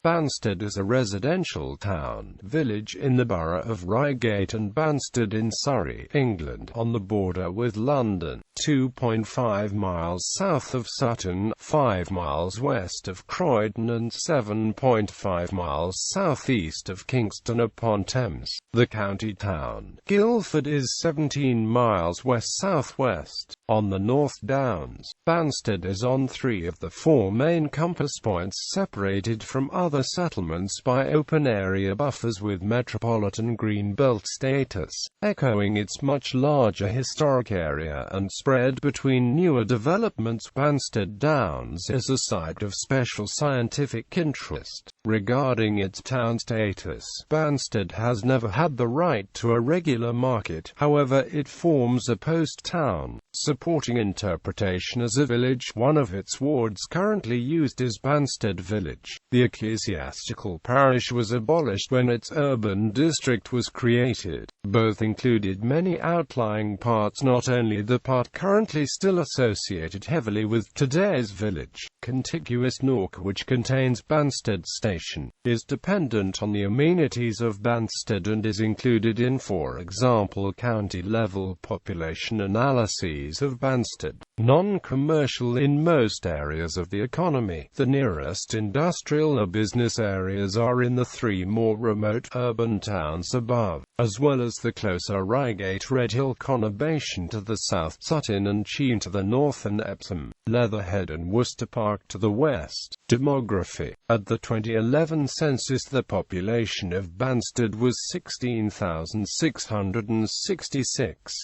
Banstead is a residential town, village in the borough of Reigate and Banstead in Surrey, England, on the border with London, 2.5 miles south of Sutton, 5 miles west of Croydon and 7.5 miles southeast of Kingston-upon-Thames. The county town, Guildford, is 17 miles west-southwest, on the North Downs. Banstead is on 3 of the 4 main compass points, separated from other settlements by open area buffers with Metropolitan Green Belt status, echoing its much larger historic area and spread between newer developments. Banstead Downs is a site of special scientific interest. Regarding its town status, Banstead has never had the right to a regular market, however it forms a post-town, supporting interpretation as a village. One of its wards currently used is Banstead Village. The Ecclesiastical parish was abolished when its urban district was created. Both included many outlying parts, not only the part currently still associated heavily with today's village. Contiguous Nork, which contains Banstead Station, is dependent on the amenities of Banstead and is included in, for example, county-level population analyses of Banstead. Non-commercial in most areas of the economy. The nearest industrial or business areas are in the 3 more remote urban towns above, as well as the closer Reigate Redhill conurbation to the south, Sutton and Cheam to the north, and Epsom, Leatherhead and Worcester Park to the west. Demography. At the 2011 census, the population of Banstead was 16,666.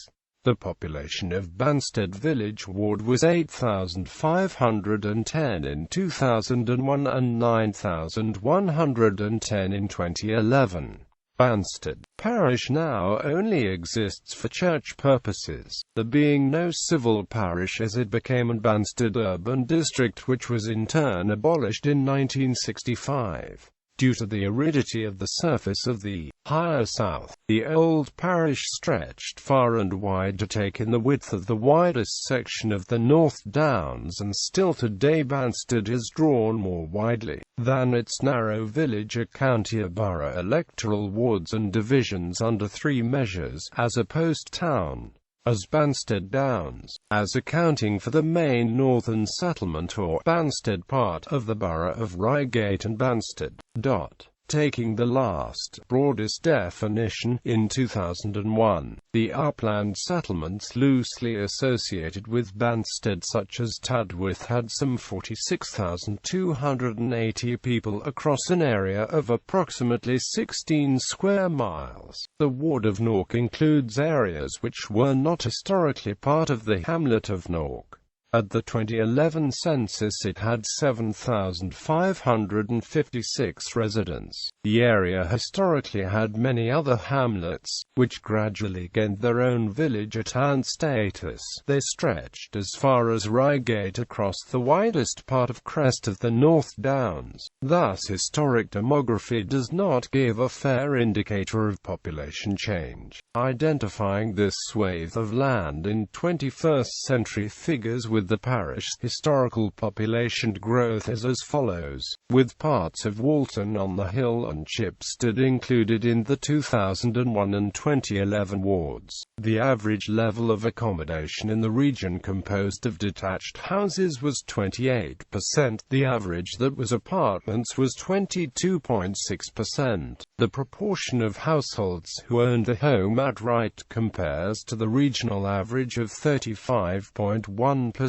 The population of Banstead Village Ward was 8,510 in 2001 and 9,110 in 2011. Banstead Parish now only exists for church purposes, there being no civil parish as it became an Banstead urban district, which was in turn abolished in 1965. Due to the aridity of the surface of the higher south, the old parish stretched far and wide to take in the width of the widest section of the North Downs, and still today Banstead is drawn more widely than its narrow village, a county, a borough, electoral wards and divisions under 3 measures, as a post-town, as Banstead Downs, as accounting for the main northern settlement or Banstead part of the borough of Reigate and Banstead. Taking the last, broadest definition, in 2001, the upland settlements loosely associated with Banstead, such as Tadworth, had some 46,280 people across an area of approximately 16 square miles. The ward of Nork includes areas which were not historically part of the hamlet of Nork. At the 2011 census it had 7,556 residents. The area historically had many other hamlets, which gradually gained their own village or town status. They stretched as far as Reigate across the widest part of crest of the North Downs. Thus historic demography does not give a fair indicator of population change. Identifying this swathe of land in 21st century figures with the parish historical population growth is as follows, with parts of Walton on the Hill and Chipstead included in the 2001 and 2011 wards. The average level of accommodation in the region composed of detached houses was 28%. The average that was apartments was 22.6%. The proportion of households who owned a home outright compares to the regional average of 35.1%.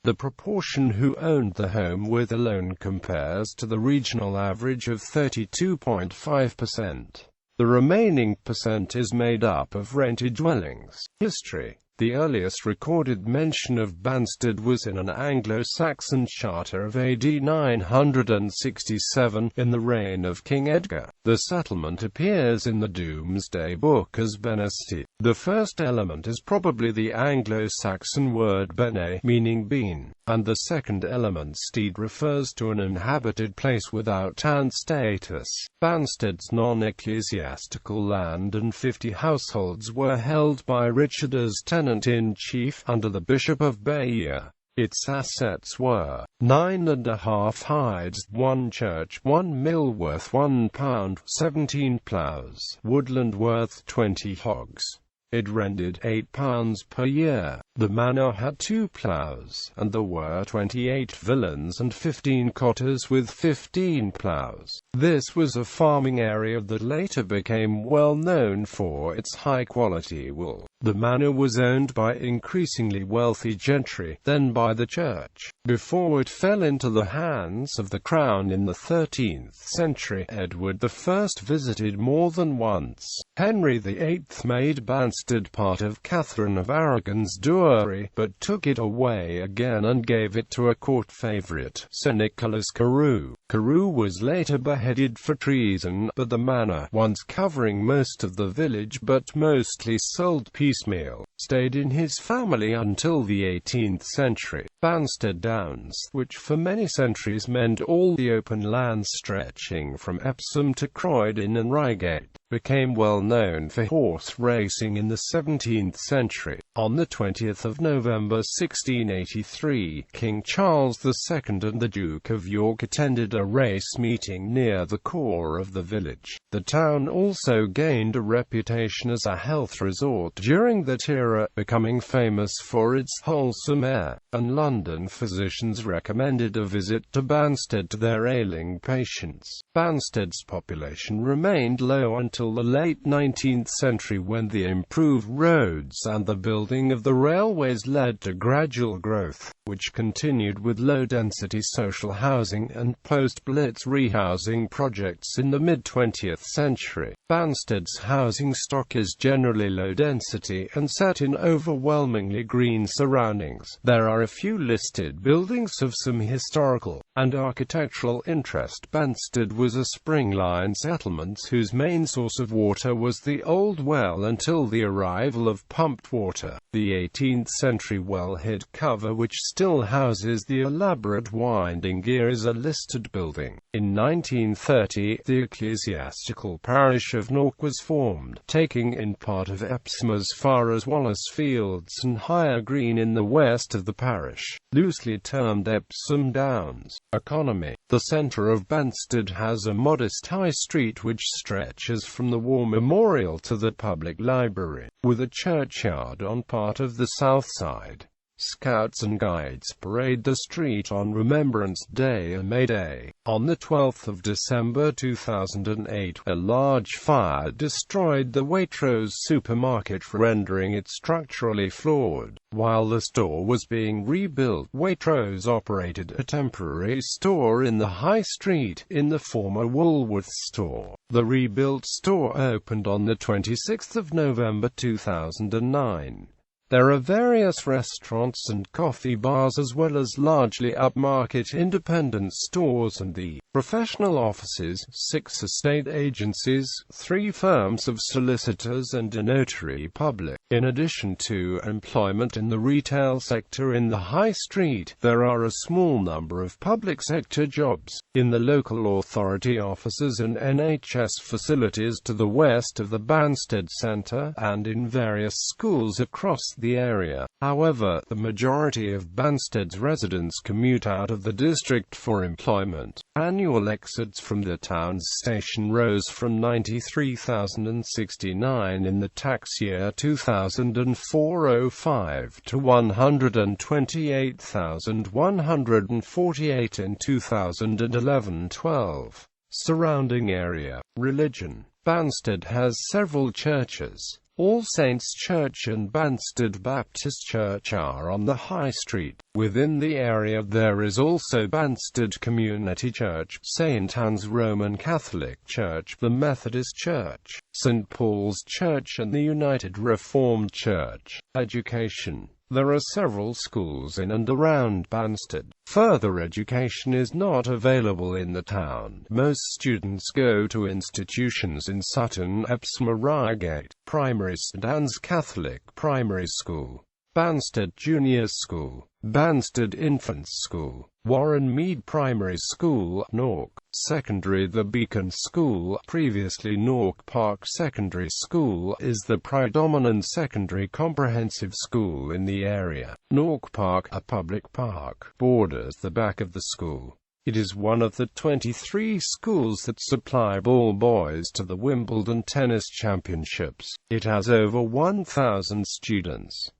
The proportion who owned the home with a loan compares to the regional average of 32.5%. The remaining percent is made up of rented dwellings. History. The earliest recorded mention of Banstead was in an Anglo-Saxon charter of AD 967, in the reign of King Edgar. The settlement appears in the Domesday Book as Benestead. The first element is probably the Anglo-Saxon word bene, meaning bean, and the second element stead refers to an inhabited place without town status. Banstead's non-ecclesiastical land and 50 households were held by Richard as tenant-in-chief, under the Bishop of Bayeux. Its assets were 9.5 hides, 1 church, 1 mill worth £1, 17 ploughs, woodland worth 20 hogs. It rendered £8 per year. The manor had 2 ploughs, and there were 28 villeins and 15 cotters with 15 ploughs. This was a farming area that later became well known for its high-quality wool. The manor was owned by increasingly wealthy gentry, then by the church, before it fell into the hands of the crown in the 13th century. Edward I visited more than once. Henry VIII made Banstead part of Catherine of Aragon's dowry, but took it away again and gave it to a court favourite, Sir Nicholas Carew. Carew was later beheaded for treason, but the manor, once covering most of the village but mostly sold piecemeal, stayed in his family until the 18th century. Banstead Downs, which for many centuries meant all the open land stretching from Epsom to Croydon and Reigate, became well known for horse racing in the 17th century. On the 20th of November 1683, King Charles II and the Duke of York attended a race meeting near the core of the village. The town also gained a reputation as a health resort during that era, becoming famous for its wholesome air, and London physicians recommended a visit to Banstead to their ailing patients. Banstead's population remained low until the late 19th century, when the improved roads and the building of the railways led to gradual growth, which continued with low-density social housing and post-Blitz rehousing projects in the mid-20th century. Banstead's housing stock is generally low density and set in overwhelmingly green surroundings. There are a few listed buildings of some historical and architectural interest. Banstead was a spring-line settlement whose main source of water was the old well until the arrival of pumped water. The 18th century wellhead cover, which still houses the elaborate winding gear, is a listed building. In 1930, the ecclesiastical parish of Nork was formed, taking in part of Epsom as far as Wallace Fields and Higher Green in the west of the parish, loosely termed Epsom Downs. Economy. The centre of Banstead has a modest high street which stretches from the War Memorial to the public library, with a churchyard on part of the south side. Scouts and Guides parade the street on Remembrance Day and May Day. On the 12th of December 2008, a large fire destroyed the Waitrose supermarket, rendering it structurally flawed. While the store was being rebuilt, Waitrose operated a temporary store in the High Street, in the former Woolworths store. The rebuilt store opened on the 26th of November 2009. There are various restaurants and coffee bars, as well as largely upmarket independent stores and the professional offices, 6 estate agencies, 3 firms of solicitors and a notary public. In addition to employment in the retail sector in the High Street, there are a small number of public sector jobs in the local authority offices and NHS facilities to the west of the Banstead Centre, and in various schools across the area. However, the majority of Banstead's residents commute out of the district for employment. Annual exits from the town's station rose from 93,069 in the tax year 2004-05 to 128,148 in 2011-12. Surrounding area. Religion. Banstead has several churches. All Saints Church and Banstead Baptist Church are on the High Street. Within the area there is also Banstead Community Church, St Anne's Roman Catholic Church, the Methodist Church, St Paul's Church and the United Reformed Church. Education. There are several schools in and around Banstead. Further education is not available in the town. Most students go to institutions in Sutton, Epsom or Reigate. Primary. St Anne's Catholic Primary School. Banstead Junior School. Banstead Infants School, Warren Mead Primary School, Nork. Secondary. The Beacon School, previously Nork Park Secondary School, is the predominant secondary comprehensive school in the area. Nork Park, a public park, borders the back of the school. It is one of the 23 schools that supply ball boys to the Wimbledon Tennis Championships. It has over 1,000 students.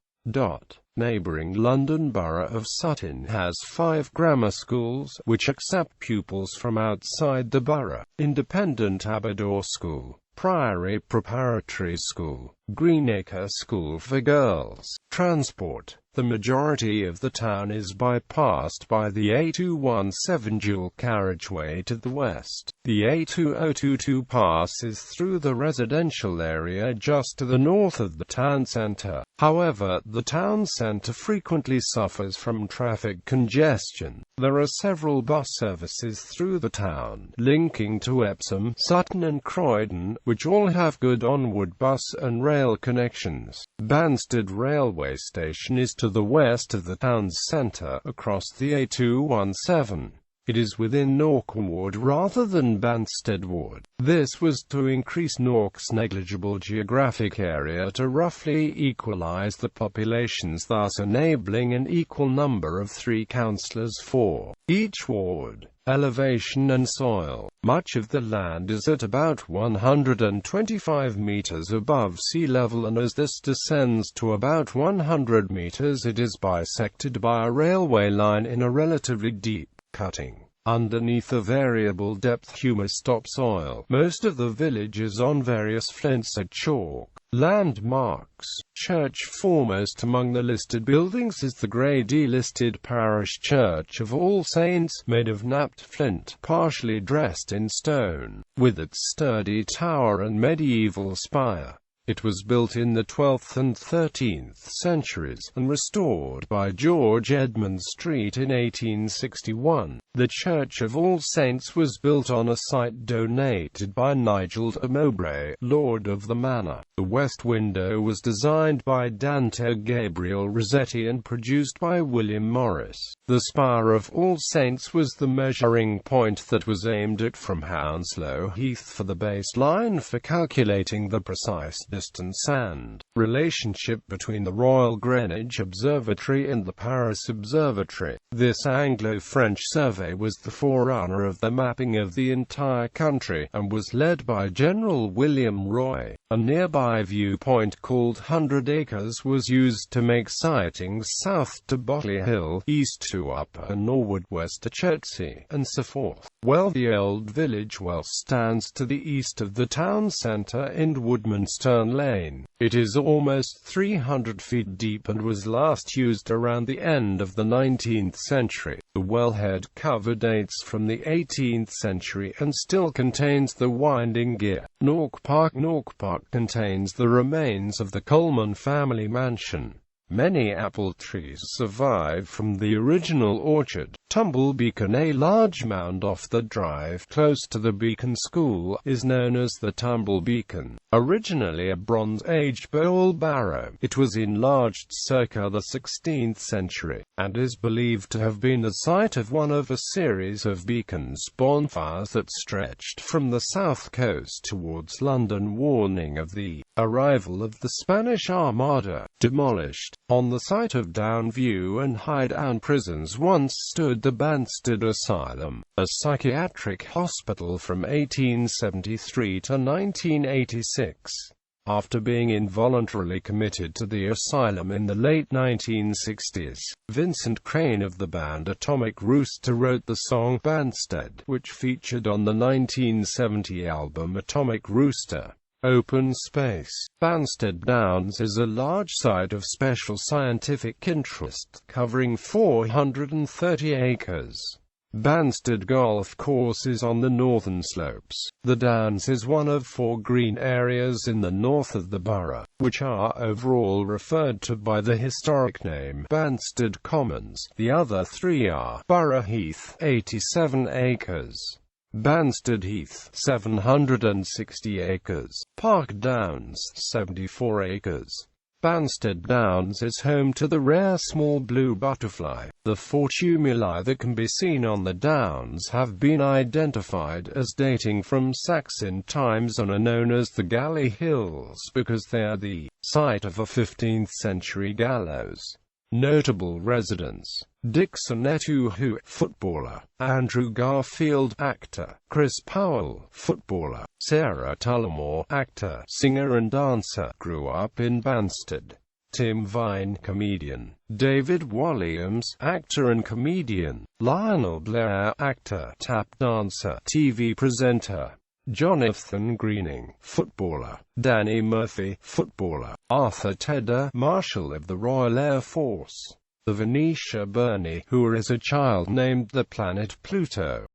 Neighbouring London Borough of Sutton has 5 grammar schools, which accept pupils from outside the borough: Independent Aberdour School, Priory Preparatory School, Greenacre School for Girls. Transport. The majority of the town is bypassed by the A217 dual carriageway to the west. The A2022 passes through the residential area just to the north of the town centre. However, the town centre frequently suffers from traffic congestion. There are several bus services through the town, linking to Epsom, Sutton and Croydon, which all have good onward bus and rail connections. Banstead railway station is to the west of the town's centre, across the A217. It is within Nork Ward rather than Banstead Ward. This was to increase Nork's negligible geographic area to roughly equalise the populations, thus enabling an equal number of 3 councillors for each ward. Elevation and soil. Much of the land is at about 125 metres above sea level, and as this descends to about 100 metres it is bisected by a railway line in a relatively deep cutting. Underneath a variable depth humus topsoil, most of the village is on various flints and chalk. Landmarks. Church. Foremost among the listed buildings is the Grade D listed Parish Church of All Saints, made of knapped flint, partially dressed in stone, with its sturdy tower and medieval spire. It was built in the 12th and 13th centuries, and restored by George Edmund Street in 1861. The Church of All Saints was built on a site donated by Nigel de Mowbray, Lord of the Manor. The west window was designed by Dante Gabriel Rossetti and produced by William Morris. The Spire of All Saints was the measuring point that was aimed at from Hounslow Heath for the baseline for calculating the precise distance and relationship between the Royal Greenwich Observatory and the Paris Observatory. This Anglo-French survey was the forerunner of the mapping of the entire country, and was led by General William Roy. A nearby viewpoint called 100 Acres was used to make sightings south to Botley Hill, east to Upper Norwood, west to Chertsey, and so forth. The old village well stands to the east of the town centre in Woodmansterne Lane. It is almost 300 feet deep and was last used around the end of the 19th century. The wellhead cover dates from the 18th century and still contains the winding gear. Nork Park. Nork Park contains the remains of the Coleman family mansion. Many apple trees survive from the original orchard. Tumble Beacon, a large mound off the drive close to the Beacon School, is known as the Tumble Beacon. Originally a Bronze-Age bowl barrow, it was enlarged circa the 16th century, and is believed to have been the site of one of a series of beacons bonfires that stretched from the south coast towards London, warning of the arrival of the Spanish Armada. Demolished. On the site of Downview and Highdown prisons once stood the Banstead Asylum, a psychiatric hospital from 1873 to 1986. After being involuntarily committed to the asylum in the late 1960s, Vincent Crane of the band Atomic Rooster wrote the song Banstead, which featured on the 1970 album Atomic Rooster. Open space. Banstead Downs is a large site of special scientific interest, covering 430 acres. Banstead Golf Course is on the northern slopes. The Downs is one of 4 green areas in the north of the borough, which are overall referred to by the historic name Banstead Commons. The other 3 are Borough Heath, 87 acres. Banstead Heath, 760 acres. Park Downs, 74 acres. Banstead Downs is home to the rare small blue butterfly. The 4 tumuli that can be seen on the Downs have been identified as dating from Saxon times and are known as the Galley Hills because they are the site of a 15th-century gallows. Notable residents: Dixon Etuhu, footballer; Andrew Garfield, actor; Chris Powell, footballer; Sarah Tullamore, actor, singer and dancer, grew up in Banstead; Tim Vine, comedian; David Williams, actor and comedian; Lionel Blair, actor, tap dancer, TV presenter; Jonathan Greening, footballer; Danny Murphy, footballer; Arthur Tedder, Marshal of the Royal Air Force; the Venetia Burney, who as a child named the planet Pluto.